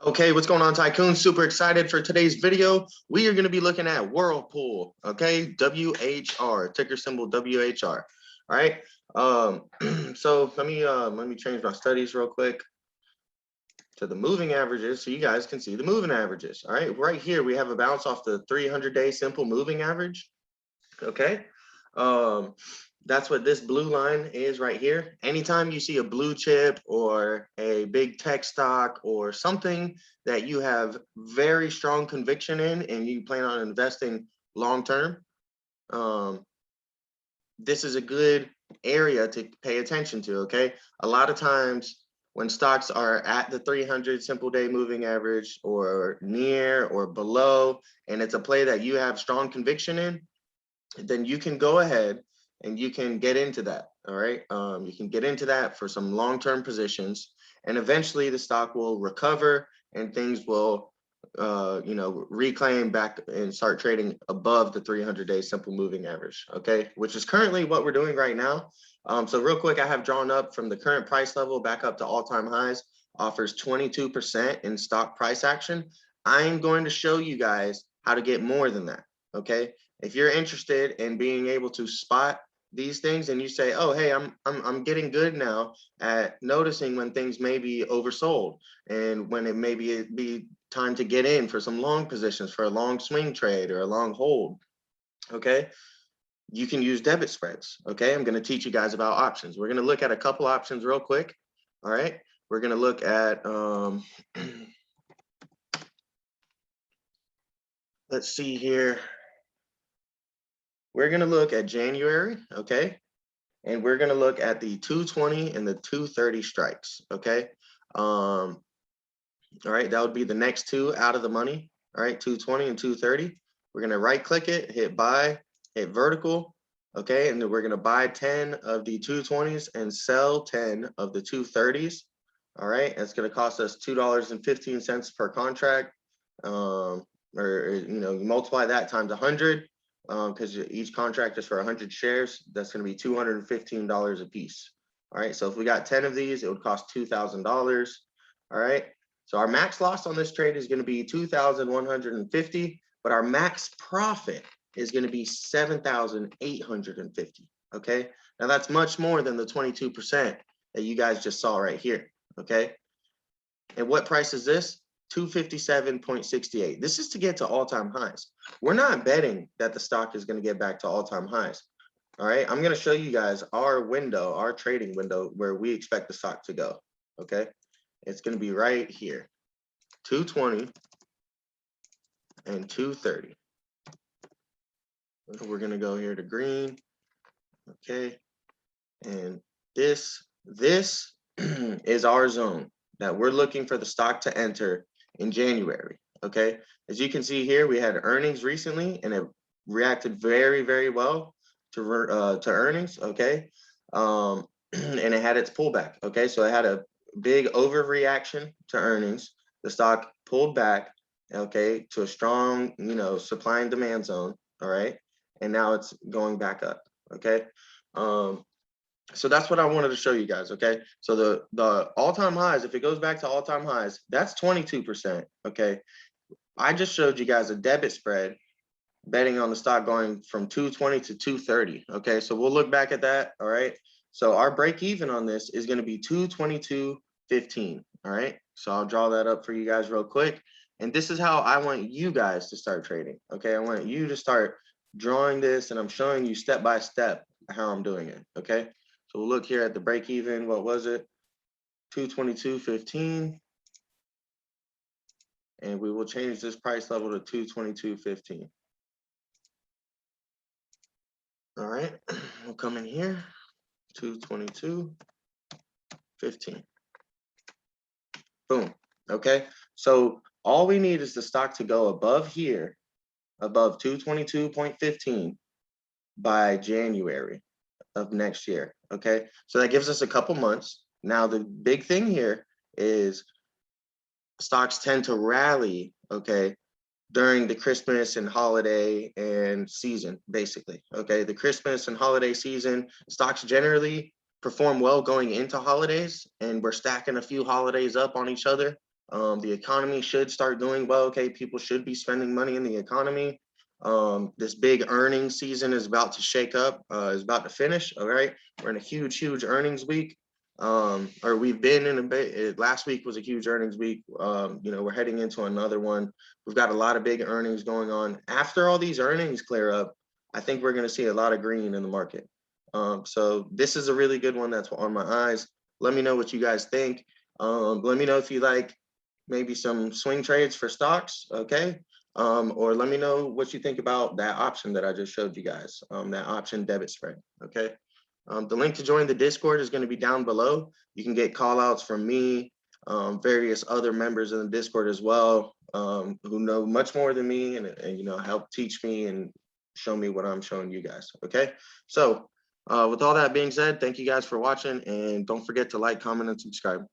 Okay, what's going on, Tycoon? Super excited for today's video. We are going to be looking at Whirlpool, okay? WHR, ticker symbol WHR. All right. So let me change my studies real quick to the moving averages so you guys can see the moving averages. All right, right here we have a bounce off the 300-day simple moving average. Okay. Um, that's what this blue line is right here. Anytime you see a blue chip or a big tech stock or something that you have very strong conviction in and you plan on investing long term, this is a good area to pay attention to. Okay. A lot of times when stocks are at the 300 simple day moving average or near or below, and it's a play that you have strong conviction in, then you can go ahead and you can get into that. All right. You can get into that for some long-term positions, and eventually the stock will recover and things will, reclaim back and start trading above the 300-day simple moving average. Okay. Which is currently what we're doing right now. So real quick, I have drawn up from the current price level back up to all-time highs, offers 22% in stock price action. I'm going to show you guys how to get more than that. Okay. If you're interested in being able to spot these things and you say, oh, hey, I'm getting good now at noticing when things may be oversold and when it may be time to get in for some long positions for a long swing trade or a long hold. Okay. You can use debit spreads. Okay. I'm going to teach you guys about options. We're going to look at a couple options real quick. All right. We're going to look at, let's see here. We're going to look at January, okay? And we're going to look at the 220 and the 230 strikes, okay? All right, that would be the next two out of the money, all right? 220 and 230. We're going to right click it, hit buy, hit vertical, okay? And then we're going to buy 10 of the 220s and sell 10 of the 230s, all right? It's going to cost us $2.15 per contract, or you multiply that times 100. Because each contract is for 100 shares, that's going to be $215 a piece. All right, so if we got 10 of these, it would cost $2,000. All right, so our max loss on this trade is going to be $2,150, but our max profit is going to be $7,850. Okay, now that's much more than the 22% that you guys just saw right here. Okay, and what price is this? 257.68. This is to get to all-time highs. We're not betting that the stock is going to get back to all-time highs. All right, I'm going to show you guys our window, our trading window, where we expect the stock to go. Okay, it's going to be right here, 220 and 230. We're going to go here to green. Okay, and this is our zone that we're looking for the stock to enter in January. Okay, as you can see here, we had earnings recently and it reacted very, very well to earnings. Okay, and it had its pullback. Okay, so it had a big overreaction to earnings. The stock pulled back, okay, to a strong, supply and demand zone. All right, and now it's going back up. Okay, so that's what I wanted to show you guys. Okay, so the all-time highs, if it goes back to all-time highs, that's 22%. Okay, I just showed you guys a debit spread betting on the stock going from 220 to 230. Okay, so we'll look back at that. All right, so our break even on this is going to be 222.15. All right, so I'll draw that up for you guys real quick, and this is how I want you guys to start trading. Okay, I want you to start drawing this, and I'm showing you step by step how I'm doing it. Okay, so we'll look here at the break even. What was it? 222.15. And we will change this price level to 222.15. All right, we'll come in here, 222.15. Boom. Okay, so all we need is the stock to go above here, above 222.15 by January of next year. Okay, so that gives us a couple months. Now the big thing here is stocks tend to rally, okay, during the Christmas and holiday and season, basically. Okay, the Christmas and holiday season, stocks generally perform well going into holidays, and we're stacking a few holidays up on each other. The economy should start doing well. Okay, people should be spending money in the economy. This big earnings season is about to shake up, is about to finish. All right, we're in a huge earnings week. Or we've been in a bit. Last week was a huge earnings week. We're heading into another one. We've got a lot of big earnings going on. After all these earnings clear up, I think we're going to see a lot of green in the market. So this is a really good one that's on my eyes. Let me know what you guys think. Let me know if you like maybe some swing trades for stocks, okay? Or let me know what you think about that option that I just showed you guys, that option debit spread, okay? The link to join the Discord is going to be down below. You can get call outs from me, various other members in the Discord as well, who know much more than me and help teach me and show me what I'm showing you guys, okay? So with all that being said, thank you guys for watching, and don't forget to like, comment, and subscribe.